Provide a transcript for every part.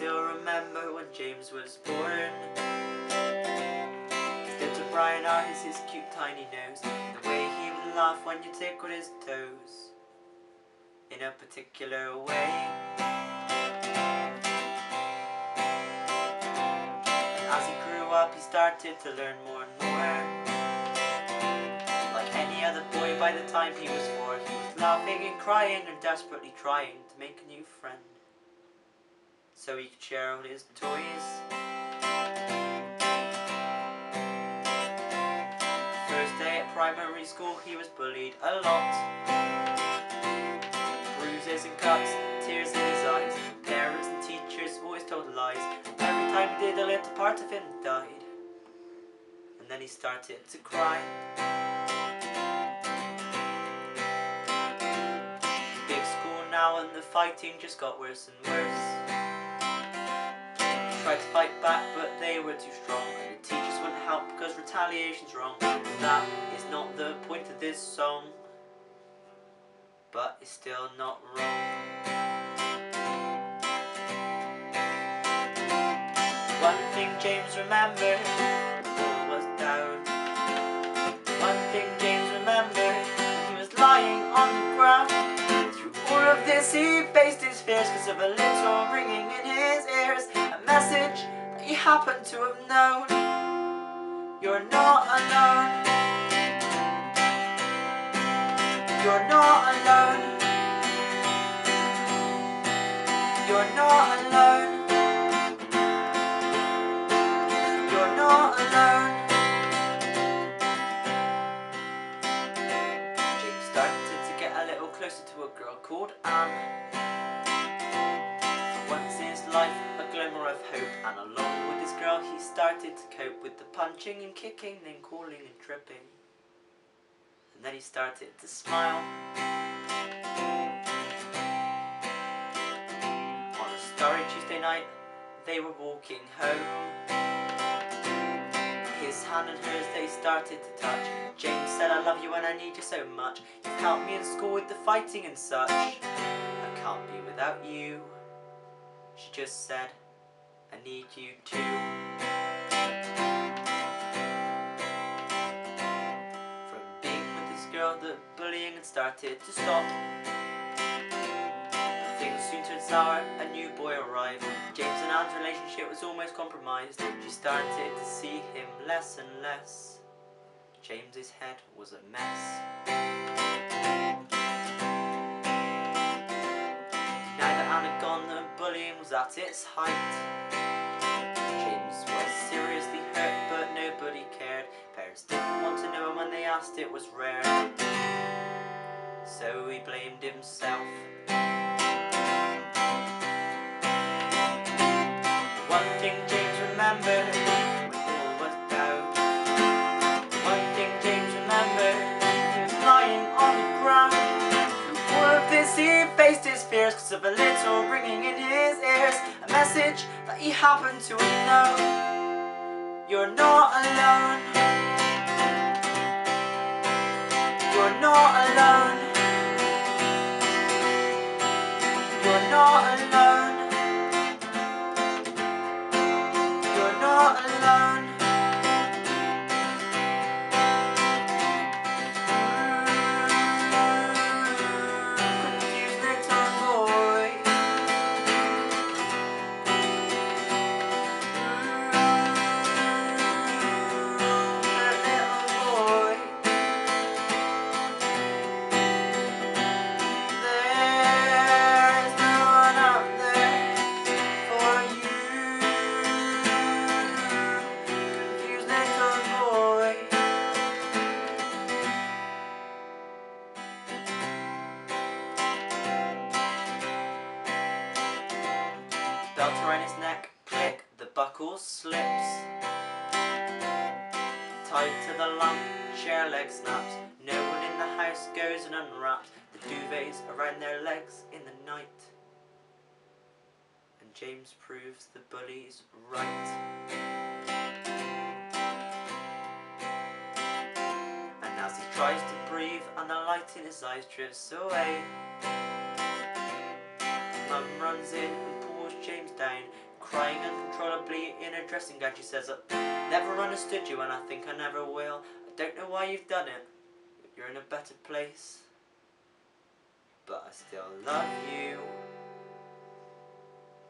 still remember when James was born. His little brown eyes, his cute tiny nose, the way he would laugh when you tickled his toes in a particular way. And as he grew up, he started to learn more and more. Like any other boy, by the time he was 4, he was laughing and crying and desperately trying to make a new friend, so he could share all his toys. First day at primary school, he was bullied a lot. Bruises and cuts, tears in his eyes. Parents and teachers always told lies. Every time he did, a little part of him died. And then he started to cry. Big school now, and the fighting just got worse and worse. Tried to fight back, but they were too strong, and the teachers wouldn't help because retaliation's wrong. That is not the point of this song, but it's still not wrong. One thing James remembered when all was down. One thing James remembered when he was lying on the ground. Through all of this he faced his fears because of a little ringing in his ears. Message that you happen to have known. You're not alone. You're not alone. You're not alone. You're not alone. James started to get a little closer to a girl called Anne. For once in his life, a glimmer of hope, and along with this girl he started to cope with the punching and kicking, then calling and tripping. And then he started to smile. On a starry Tuesday night, they were walking home. His hand and hers, they started to touch. James said, I love you and I need you so much. You've helped me in school with the fighting and such. I can't be without you. She just said, I need you too. From being with this girl, the bullying had started to stop. But things soon turned sour, a new boy arrived. James and Anne's relationship was almost compromised. She started to see him less and less. James's head was a mess. Now that Anne had gone, the bullying was at its height. James was seriously hurt, but nobody cared. Parents didn't want to know, and when they asked, it was rare. So he blamed himself. One thing James remembered when all was down. One thing James remembered when he was lying on the ground. Through all of this he faced his fears because of a little ringing in his ears. A message that he happened to know. You're not alone. You're not alone. You're not alone. You're not alone. Confused little boy. Little boy. There's no one out there for you. Confused little boy. Belt around his neck, click, the buckle slips. Tied to the lamp, chair leg snaps. No one in the house goes and unwraps the duvets around their legs in the night. And James proves the bullies right. And as he tries to breathe and the light in his eyes drifts away, Mum runs in and pulls James down, crying uncontrollably in her dressing gown. She says, "I never understood you and I think I never will. I don't know why you've done it, but you're in a better place. But I still love you,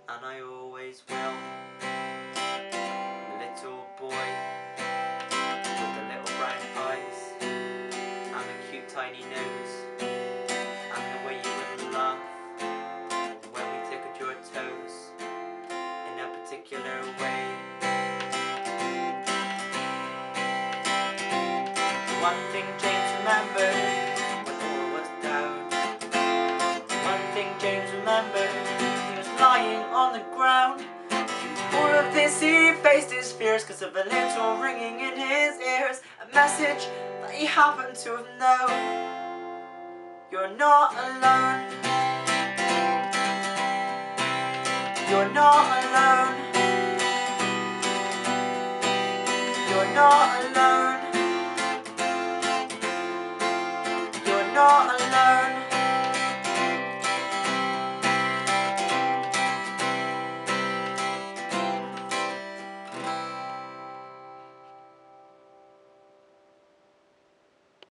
and I always will." Little boy with the little brown eyes and the cute tiny nose, and the way you would laugh when we tickled your toes in a particular way. One thing James remembered when all was down. One thing James remembered, he was lying on the ground. All of this he faced his fears, 'cause of a little ringing in his ears, a message that he happened to have known. You're not alone. You're not alone. You're not alone. You're not alone.